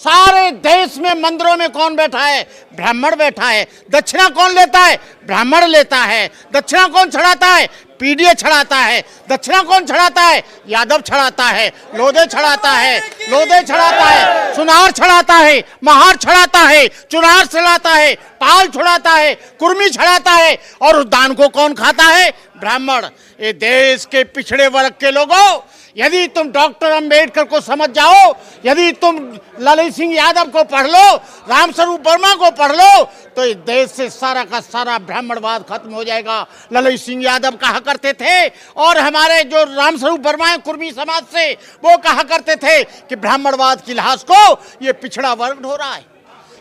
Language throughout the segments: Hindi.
सारे देश में मंदिरों में कौन बैठा है? ब्राह्मण बैठा है। दक्षिणा कौन लेता है? ब्राह्मण लेता है। दक्षिणा कौन चढ़ाता है? पीडीए चढ़ाता है। दक्षिणा कौन चढ़ाता है? यादव चढ़ाता है, लोधे चढ़ाता है, लोधे चढ़ाता है, सुनार चढ़ाता है, महार चढ़ाता है, चुनार चढ़ाता है, पाल चढ़ाता है, कुर्मी चढ़ाता है। और उस दान को कौन खाता है? ब्राह्मण। ये देश के पिछड़े वर्ग के लोगों, यदि तुम डॉक्टर अंबेडकर को समझ जाओ, यदि तुम ललित सिंह यादव को पढ़ लो, रामस्वरूप वर्मा को पढ़ लो, तो इस देश से सारा का सारा ब्राह्मणवाद खत्म हो जाएगा। ललित सिंह यादव कहा करते थे, और हमारे जो रामस्वरूप वर्मा है कुर्मी समाज से, वो कहा करते थे कि ब्राह्मणवाद की लाश को ये पिछड़ा वर्ग ढो रहा है।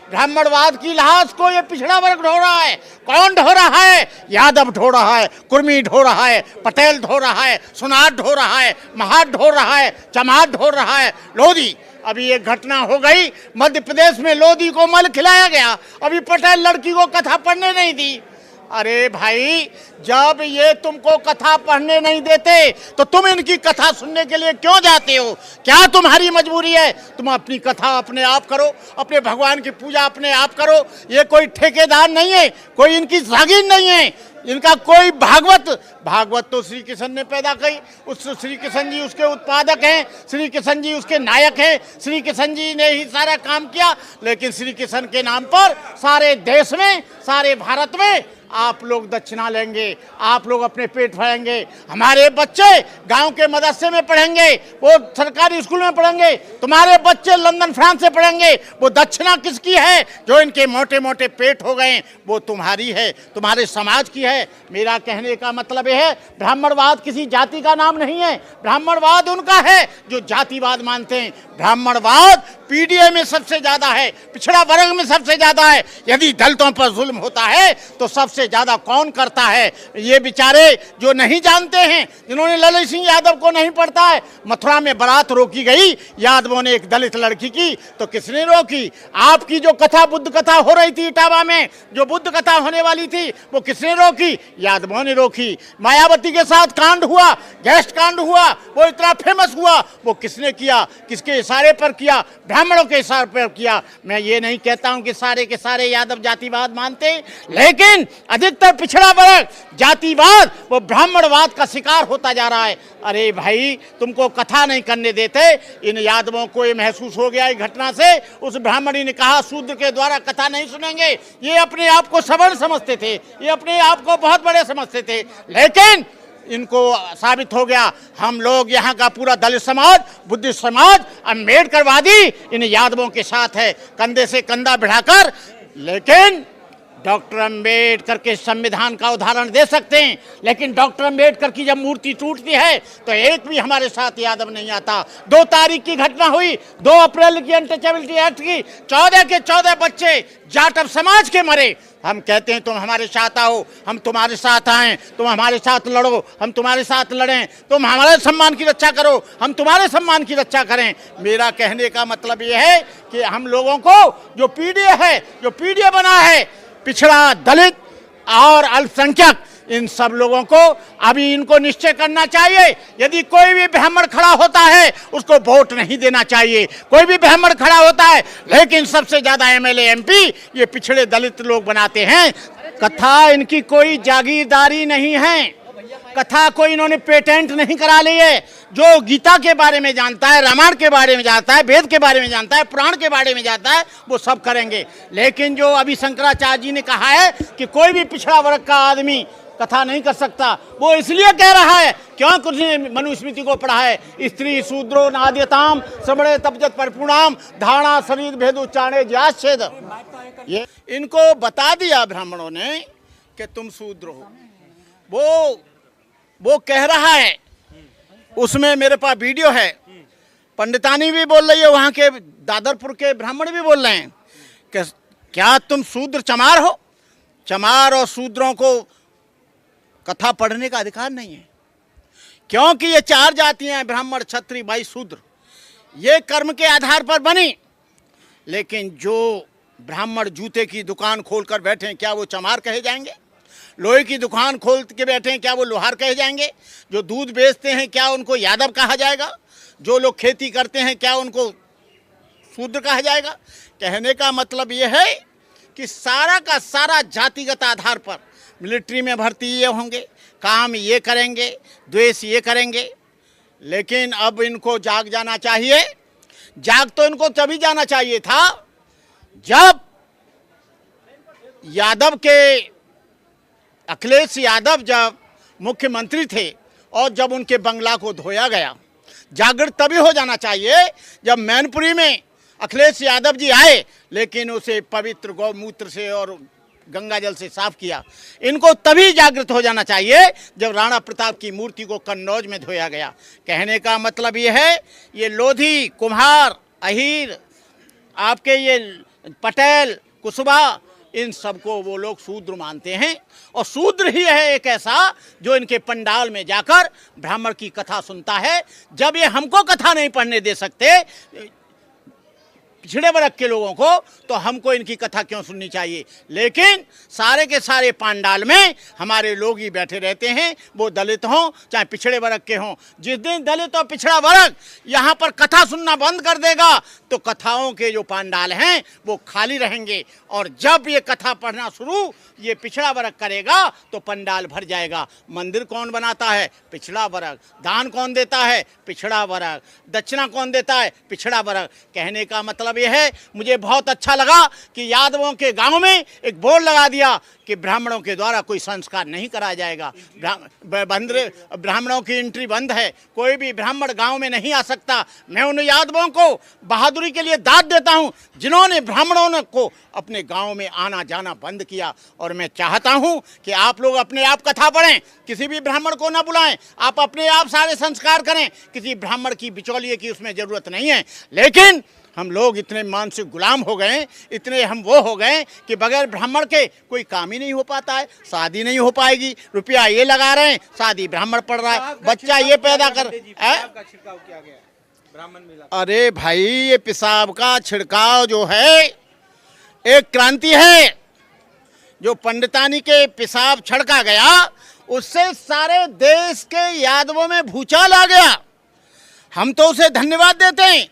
ब्राह्मणवाद की लाश को ये पिछड़ा वर्ग ढो रहा है। कौन ढो रहा है? यादव ढो रहा है, कुर्मी ढो रहा है, पटेल ढो रहा है, सुनार ढो रहा है, महार ढो रहा है, चमार ढो रहा है, लोधी। अभी एक घटना हो गई, मध्य प्रदेश में लोधी को मल खिलाया गया, अभी पटेल लड़की को कथा पढ़ने नहीं दी। अरे भाई, जब ये तुमको कथा पढ़ने नहीं देते तो तुम इनकी कथा सुनने के लिए क्यों जाते हो? क्या तुम्हारी मजबूरी है? तुम अपनी कथा अपने आप करो, अपने भगवान की पूजा अपने आप करो। ये कोई ठेकेदार नहीं है, कोई इनकी जागीर नहीं है, इनका कोई भागवत तो श्री कृष्ण ने पैदा की। उस श्री कृष्ण जी उसके उत्पादक हैं, श्री कृष्ण जी उसके नायक हैं, श्री कृष्ण जी ने ही सारा काम किया। लेकिन श्री कृष्ण के नाम पर सारे देश में, सारे भारत में आप लोग दक्षिणा लेंगे, आप लोग अपने पेट भरेंगे। हमारे बच्चे गांव के मदरसे में पढ़ेंगे, वो सरकारी स्कूल में पढ़ेंगे, तुम्हारे बच्चे लंदन फ्रांस से पढ़ेंगे। वो दक्षिणा किसकी है? जो इनके मोटे मोटे पेट हो गए, वो तुम्हारी है, तुम्हारे समाज की है। मेरा कहने का मतलब यह है, ब्राह्मणवाद किसी जाति का नाम नहीं है। ब्राह्मणवाद उनका है जो जातिवाद मानते हैं। ब्राह्मणवाद पीडीए में सबसे ज्यादा है, पिछड़ा वर्ग में सबसे ज्यादा है। यदि दलितों पर जुल्म होता है तो सबसे ज्यादा कौन करता है? ये बेचारे जो नहीं जानते हैं, जिन्होंने ललित सिंह यादव को नहीं पढ़ता है। मथुरा में बारात रोकी गई यादवों ने एक दलित लड़की की, तो किसने रोकी? आपकी जो कथा, बुद्ध कथा हो रही थी इटावा में, जो बुद्ध कथा होने वाली थी, वो किसने रोकी? यादवों ने रोकी। मायावती के साथ कांड हुआ, गेस्ट कांड हुआ, वो इतना फेमस हुआ, वो किसने किया? किसके इशारे पर किया? ब्राह्मणों के इशारे पर किया। मैं ये नहीं कहता हूं कि सारे के सारे यादव जातिवाद मानते, लेकिन अधिकतर पिछड़ा वर्ग जातिवाद, वो ब्राह्मणवाद का शिकार होता जा रहा है। अरे भाई, तुमको कथा नहीं करने देते। इन यादवों को ये महसूस हो गया इस घटना से। उस ब्राह्मणी ने कहा शूद्र के द्वारा कथा नहीं सुनेंगे। ये अपने आप को सवर्ण समझते थे, ये अपने आप को बहुत बड़े समझते थे, लेकिन इनको साबित हो गया हम लोग, यहाँ का पूरा दलित समाज, बुद्धिस्ट समाज, अम्बेडकरवादी इन यादवों के साथ है, कंधे से कंधा बढ़ाकर। लेकिन डॉक्टर अंबेडकर के संविधान का उदाहरण दे सकते हैं, लेकिन डॉक्टर अंबेडकर की जब मूर्ति टूटती है तो एक भी हमारे साथ यादव नहीं आता। 2 तारीख की घटना हुई, 2 अप्रैल की अनटचेबिलिटी एक्ट की, 14 के 14 बच्चे जाटव समाज के मरे। हम कहते हैं तुम हमारे साथ आओ, हम तुम्हारे साथ आएं, तुम हमारे साथ लड़ो, हम तुम्हारे साथ लड़ें, तुम हमारे सम्मान की रक्षा करो, हम तुम्हारे सम्मान की रक्षा करें। मेरा कहने का मतलब यह है कि हम लोगों को जो पीडीए है, जो पीडीए बना है, पिछड़ा, दलित और अल्पसंख्यक, इन सब लोगों को अभी इनको निश्चय करना चाहिए। यदि कोई भी ब्राह्मण खड़ा होता है उसको वोट नहीं देना चाहिए। कोई भी ब्राह्मण खड़ा होता है, लेकिन सबसे ज्यादा एमएलए एमपी ये पिछड़े दलित लोग बनाते हैं। कथा इनकी कोई जागीरदारी नहीं है, कथा को इन्होंने पेटेंट नहीं करा ली है। जो गीता के बारे में जानता है, रामायण के बारे में जानता है, वेद के बारे में जानता है, पुराण के बारे में जानता है, वो सब करेंगे। लेकिन जो अभी शंकराचार्य जी ने कहा है कि कोई भी पिछड़ा वर्ग का आदमी कथा नहीं कर सकता, वो इसलिए कह रहा है क्योंकि उसने मनुस्मृति को पढ़ा है। स्त्री शूद्रो नाद्यताम श्रवणे तपजत परिपूर्णाम धारणा शरीर भेद उच्चारणे ज्याच्छेद। ये इनको बता दिया ब्राह्मणों ने कि तुम शूद्र हो। वो कह रहा है, उसमें मेरे पास वीडियो है, पंडितानी भी बोल रही है, वहाँ के दादरपुर के ब्राह्मण भी बोल रहे हैं कि क्या तुम शूद्र चमार हो? चमार और शूद्रों को कथा पढ़ने का अधिकार नहीं है, क्योंकि ये 4 जातियां हैं, ब्राह्मण, क्षत्रिय, वैश्य, शूद्र। ये कर्म के आधार पर बनी। लेकिन जो ब्राह्मण जूते की दुकान खोलकर बैठे हैं, क्या वो चमार कहे जाएंगे? लोहे की दुकान खोल के बैठे हैं, क्या वो लोहार कहे जाएंगे? जो दूध बेचते हैं, क्या उनको यादव कहा जाएगा? जो लोग खेती करते हैं, क्या उनको शूद्र कहा जाएगा। कहने का मतलब ये है कि सारा का सारा जातिगत आधार पर मिलिट्री में भर्ती ये होंगे, काम ये करेंगे, द्वेष ये करेंगे। लेकिन अब इनको जाग जाना चाहिए। जाग तो इनको तभी जाना चाहिए था जब यादव के अखिलेश यादव जब मुख्यमंत्री थे और जब उनके बंगला को धोया गया। जागृत तभी हो जाना चाहिए जब मैनपुरी में अखिलेश यादव जी आए, लेकिन उसे पवित्र गौमूत्र से और गंगा जल से साफ किया। इनको तभी जागृत हो जाना चाहिए जब राणा प्रताप की मूर्ति को कन्नौज में धोया गया। कहने का मतलब ये है, ये लोधी, कुम्हार, अहीर, आपके ये पटेल, कुशवाहा, इन सबको वो लोग शूद्र मानते हैं। और शूद्र ही है एक ऐसा जो इनके पंडाल में जाकर ब्राह्मण की कथा सुनता है। जब ये हमको कथा नहीं पढ़ने दे सकते पिछड़े वर्ग के लोगों को, तो हमको इनकी कथा क्यों सुननी चाहिए। लेकिन सारे के सारे पंडाल में हमारे लोग ही बैठे रहते हैं, वो दलित हों चाहे पिछड़े वर्ग के हों। जिस दिन दलित और पिछड़ा वर्ग यहाँ पर कथा सुनना बंद कर देगा तो कथाओं के जो पंडाल हैं वो खाली रहेंगे। और जब ये कथा पढ़ना शुरू ये पिछड़ा वर्ग करेगा तो पंडाल भर जाएगा। मंदिर कौन बनाता है? पिछड़ा वर्ग। दान कौन देता है? पिछड़ा वर्ग। दक्षिणा कौन देता है? पिछड़ा वर्ग। कहने का मतलब ये है, मुझे बहुत अच्छा लगा कि यादवों के गांव में एक बोर्ड लगा दिया कि ब्राह्मणों के द्वारा कोई संस्कार नहीं कराया जाएगा। ब्राह्मणों की एंट्री बंद है, कोई भी ब्राह्मण गांव में नहीं आ सकता। मैं उन यादवों को बहादुरी के लिए दाद देता हूं जिन्होंने ब्राह्मणों को अपने गांव में आना जाना बंद किया। और मैं चाहता हूं कि आप लोग अपने आप कथा पढ़ें, किसी भी ब्राह्मण को ना बुलाएं, आप अपने आप सारे संस्कार करें। किसी ब्राह्मण की बिचौलिए की उसमें जरूरत नहीं है। लेकिन हम लोग इतने मानसिक गुलाम हो गए, इतने हम वो हो गए कि बगैर ब्राह्मण के कोई काम ही नहीं हो पाता है, शादी नहीं हो पाएगी। रुपया ये लगा रहे हैं, शादी ब्राह्मण पढ़ रहा है, बच्चा ये पैदा कर। अरे भाई, ये पेशाब का छिड़काव जो है एक क्रांति है। जो पंडितानी के पेशाब छिड़का गया उससे सारे देश के यादवों में भूचाल आ गया। हम तो उसे धन्यवाद देते हैं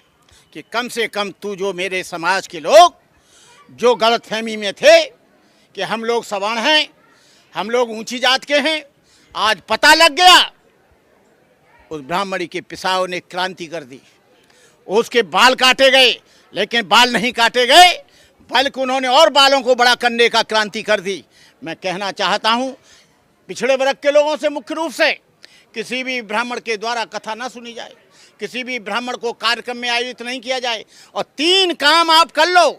कि कम से कम तू जो मेरे समाज के लोग जो गलतफहमी में थे कि हम लोग सवर्ण हैं, हम लोग ऊंची जात के हैं, आज पता लग गया। उस ब्राह्मणी के पिसाओं ने क्रांति कर दी। उसके बाल काटे गए, लेकिन बाल नहीं काटे गए बल्कि उन्होंने और बालों को बड़ा करने का क्रांति कर दी। मैं कहना चाहता हूं पिछड़े वर्ग के लोगों से मुख्य रूप से किसी भी ब्राह्मण के द्वारा कथा ना सुनी जाए, किसी भी ब्राह्मण को कार्यक्रम में आयोजित नहीं किया जाए। और 3 काम आप कर लो,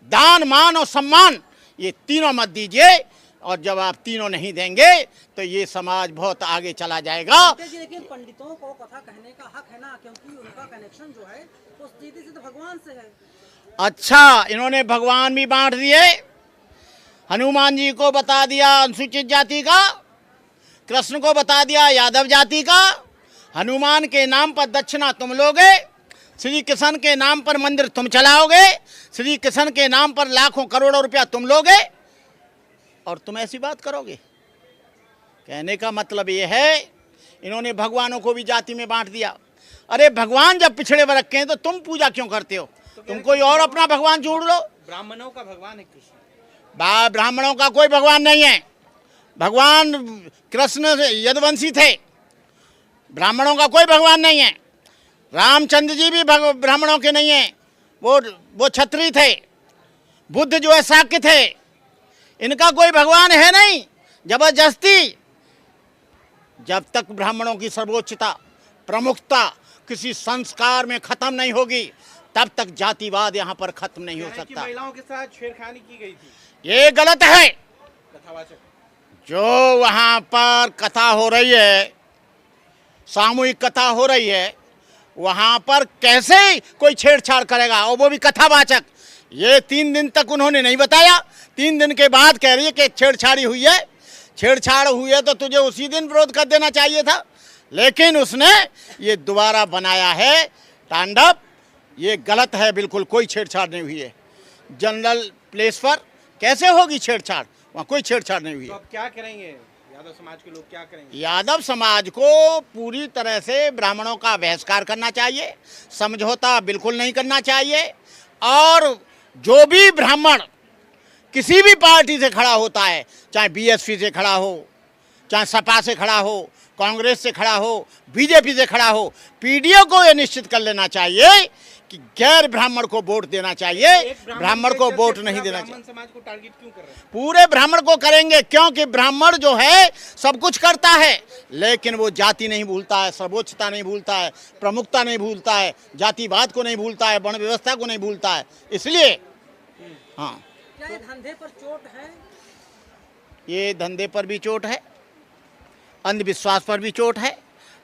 दान, मान और सम्मान, ये तीनों मत दीजिए। और जब आप तीनों नहीं देंगे तो ये समाज बहुत आगे चला जाएगा। लेकिन पंडितों को कथा कहने का हक है ना, क्योंकि उनका कनेक्शन जो है वो सीधे सीधे भगवान से है। अच्छा, इन्होंने भगवान भी बांट दिए। हनुमान जी को बता दिया अनुसूचित जाति का, कृष्ण को बता दिया यादव जाति का। हनुमान के नाम पर दक्षिणा तुम लोगे, श्री कृष्ण के नाम पर मंदिर तुम चलाओगे, श्री कृष्ण के नाम पर लाखों करोड़ों रुपया तुम लोगे और तुम ऐसी बात करोगे। कहने का मतलब ये है, इन्होंने भगवानों को भी जाति में बांट दिया। अरे भगवान जब पिछड़े वर्ग के हैं तो तुम पूजा क्यों करते हो? तुम कोई और अपना भगवान जोड़ लो। ब्राह्मणों का भगवान है कृष्ण। ब्राह्मणों का कोई भगवान नहीं है। भगवान कृष्ण यदुवंशी थे, ब्राह्मणों का कोई भगवान नहीं है। रामचंद्र जी भी ब्राह्मणों के नहीं हैं, वो क्षत्रिय थे। बुद्ध जो है शाक्य थे। इनका कोई भगवान है नहीं। जबरदस्ती जब तक ब्राह्मणों की सर्वोच्चता, प्रमुखता किसी संस्कार में खत्म नहीं होगी तब तक जातिवाद यहाँ पर खत्म नहीं हो सकता। महिलाओं के साथ छेड़खानी की गई थी, ये गलत है। कथावाचक जो वहाँ पर कथा हो रही है, सामूहिक कथा हो रही है, वहाँ पर कैसे कोई छेड़छाड़ करेगा, और वो भी कथावाचक। ये 3 दिन तक उन्होंने नहीं बताया। 3 दिन के बाद कह रही है कि छेड़छाड़ी हुई है। छेड़छाड़ हुई है तो तुझे उसी दिन विरोध कर देना चाहिए था। लेकिन उसने ये दोबारा बनाया है तांडव। ये गलत है, बिल्कुल कोई छेड़छाड़ नहीं हुई है। जनरल प्लेस पर कैसे होगी छेड़छाड़? वहाँ कोई छेड़छाड़ नहीं हुई है। तो अब क्या करेंगे यादव समाज के लोग, क्या करेंगे? यादव समाज को पूरी तरह से ब्राह्मणों का बहिष्कार करना चाहिए, समझौता बिल्कुल नहीं करना चाहिए। और जो भी ब्राह्मण किसी भी पार्टी से खड़ा होता है, चाहे बीएसपी से खड़ा हो, चाहे सपा से खड़ा हो, कांग्रेस से खड़ा हो, बीजेपी से खड़ा हो, पीडीओ को यह निश्चित कर लेना चाहिए कि गैर ब्राह्मण को वोट देना चाहिए, ब्राह्मण को वोट नहीं देना चाहिए। समाज को टारगेट क्यों कर रहे हैं? पूरे ब्राह्मण को करेंगे, क्योंकि ब्राह्मण जो है सब कुछ करता है, लेकिन वो जाति नहीं भूलता है, सर्वोच्चता नहीं भूलता है, प्रमुखता नहीं भूलता है, जातिवाद को नहीं भूलता है, वर्ण व्यवस्था को नहीं भूलता है। इसलिए हाँ, क्या ये धंधे पर चोट है? ये धंधे पर भी चोट है, अंधविश्वास पर भी चोट है,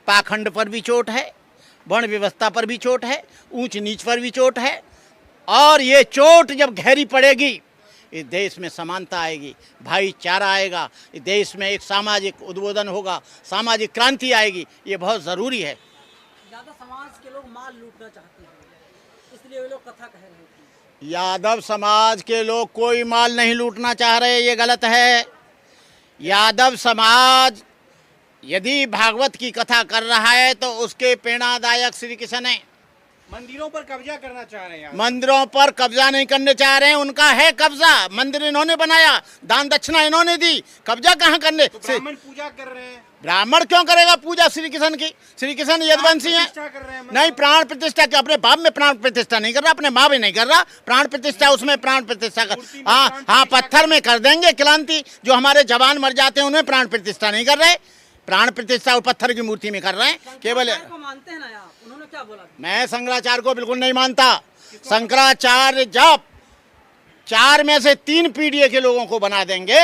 पाखंड पर भी चोट है, वर्ण व्यवस्था पर भी चोट है, ऊंच नीच पर भी चोट है। और ये चोट जब गहरी पड़ेगी, इस देश में समानता आएगी, भाईचारा आएगा, इस देश में एक सामाजिक उद्बोधन होगा, सामाजिक क्रांति आएगी। ये बहुत ज़रूरी है। यादव समाज के लोग माल लूटना चाहते हैं, इसलिए वे लोग कथा कह रहे थे। यादव समाज के लोग कोई माल नहीं लूटना चाह रहे, ये गलत है। यादव समाज यदि भागवत की कथा कर रहा है तो उसके प्रेरणादायक श्री कृष्ण है। मंदिरों पर कब्जा करना चाह रहे हैं। मंदिरों पर कब्जा नहीं करने चाह रहे हैं, उनका है कब्जा। मंदिर इन्होंने बनाया, दान दक्षिणा इन्होंने दी, कब्जा कहाँ करने? तो ब्राह्मण पूजा कर रहे हैं। ब्राह्मण क्यों करेगा पूजा श्री कृष्ण की? श्री कृष्ण यदुवंशी हैं। नहीं, प्राण प्रतिष्ठा के अपने बाप में प्राण प्रतिष्ठा नहीं कर रहा, अपने माँ में नहीं कर रहा। प्राण प्रतिष्ठा उसमें प्राण प्रतिष्ठा कर, हाँ पत्थर में कर देंगे क्रांति। जो हमारे जवान मर जाते हैं उनमें प्राण प्रतिष्ठा नहीं कर रहे, प्राण प्रतिष्ठा पत्थर की मूर्ति में कर रहे हैं केवल। को मानते हैं ना आप? उन्होंने क्या बोला? मैं शंकराचार्य को बिल्कुल नहीं मानता। शंकराचार्य जब 4 में से 3 पीढ़ी के लोगों को बना देंगे,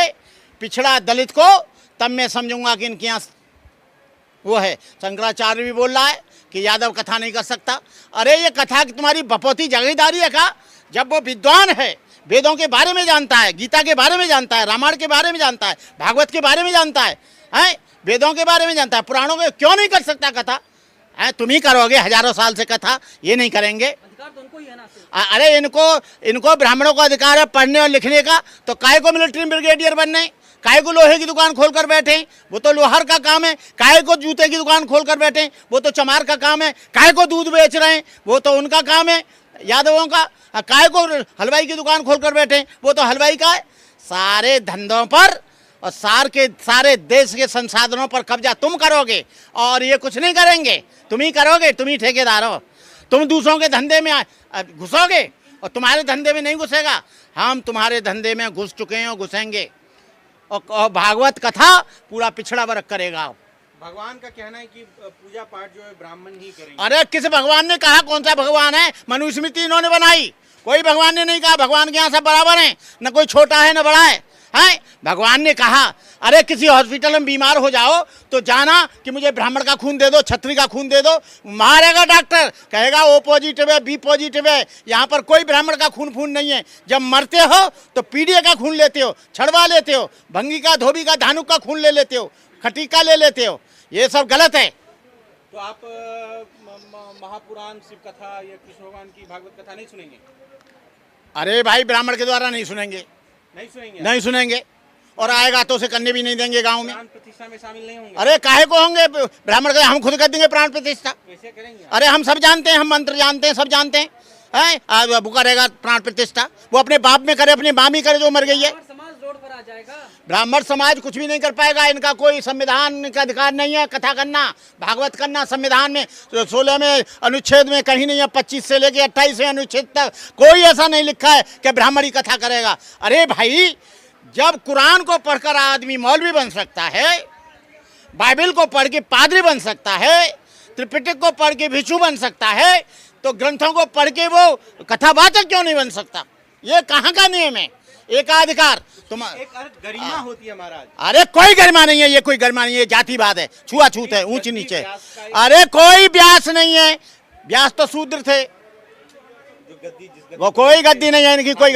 पिछड़ा दलित को, तब मैं समझूंगा कि इनके यहाँ वो है। शंकराचार्य भी बोल रहा है कि यादव कथा नहीं कर सकता। अरे ये कथा की तुम्हारी बपौती जगीदारी है का? जब वो विद्वान है, वेदों के बारे में जानता है, गीता के बारे में जानता है, रामायण के बारे में जानता है, भागवत के बारे में जानता है, वेदों के बारे में जानता है, पुराणों के, क्यों नहीं कर सकता कथा? तुम ही करोगे हजारों साल से कथा, ये नहीं करेंगे। अधिकार तो उनको ही है ना। अरे इनको ब्राह्मणों को अधिकार है पढ़ने और लिखने का, तो काहे को मिलिट्री ब्रिगेडियर बनने? काहे को लोहे की दुकान खोल कर बैठे? वो तो लोहार का काम है। काहे को जूते की दुकान खोल कर बैठे? वो तो चमार का काम है। काहे को दूध बेच रहे हैं? वो तो उनका काम है, यादवों का। काहे को हलवाई की दुकान खोल कर बैठे? वो तो हलवाई का है। सारे धंधों पर और सारे देश के संसाधनों पर कब्जा तुम करोगे, और ये कुछ नहीं करेंगे। तुम ही करोगे, तुम ही ठेकेदार हो। तुम दूसरों के धंधे में घुसोगे और तुम्हारे धंधे में नहीं घुसेगा। हम तुम्हारे धंधे में घुस चुके हैं और घुसेंगे। और भागवत कथा पूरा पिछड़ा वर्ग करेगा। भगवान का कहना है कि पूजा पाठ जो है ब्राह्मण ही करेंगे। अरे किस भगवान ने कहा? कौन सा भगवान है? मनुस्मृति इन्होंने बनाई, कोई भगवान ने नहीं कहा। भगवान के यहाँ सब बराबर हैं, न कोई छोटा है न बड़ा है। भगवान ने कहा अरे किसी हॉस्पिटल में बीमार हो जाओ तो जाना कि मुझे ब्राह्मण का खून दे दो, क्षत्रिय का खून दे दो। मारेगा डॉक्टर, कहेगा ओ पॉजिटिव है, बी पॉजिटिव है, यहाँ पर कोई ब्राह्मण का खून नहीं है। जब मरते हो तो पीड़िया का खून लेते हो, छड़वा लेते हो, भंगी का, धोबी का, धानुक का खून ले लेते हो, खटीका ले लेते हो। ये सब गलत है। तो आप महापुराण, शिव कथा या कृष्ण भगवान की भागवत कथा नहीं सुनेंगे? अरे भाई, ब्राह्मण के द्वारा नहीं सुनेंगे, नहीं सुनेंगे, और आएगा तो उसे करने भी नहीं देंगे गांव में। प्राण प्रतिष्ठा में शामिल नहीं होंगे? अरे काहे को होंगे? ब्राह्मण के हम खुद कर देंगे प्राण प्रतिष्ठा। कैसे करेंगे? अरे हम सब जानते हैं, हम मंत्र जानते हैं, सब जानते हैं। वो करेगा प्राण प्रतिष्ठा, वो अपने बाप में करे, अपनी मामी करे जो मर गई है। समाज रोड पर आ जाएगा। ब्राह्मण समाज कुछ भी नहीं कर पाएगा। इनका कोई संविधान का अधिकार नहीं है कथा करना, भागवत करना। संविधान में 16 में अनुच्छेद में कहीं नहीं है, 25 से लेके 28 अनुच्छेद तक कोई ऐसा नहीं लिखा है कि ब्राह्मण ही कथा करेगा। अरे भाई, जब कुरान को पढ़कर आदमी मौलवी बन सकता है, बाइबल को पढ़ के पादरी बन सकता है, त्रिपिटक को पढ़ के भिक्षु बन सकता है, तो ग्रंथों को पढ़ के वो कथावाचक क्यों नहीं बन सकता? ये कहाँ का नियम है? एकाधिकार तुम एक गरिमा होती है महाराज। अरे कोई गरिमा नहीं है, ये कोई गरिमा नहीं है, जातिवाद है, छुआछूत है, ऊंच नीचे। अरे कोई व्यास नहीं है, व्यास तो शूद्र थे, जो गद्दी, वो कोई गद्दी नहीं है इनकी, कोई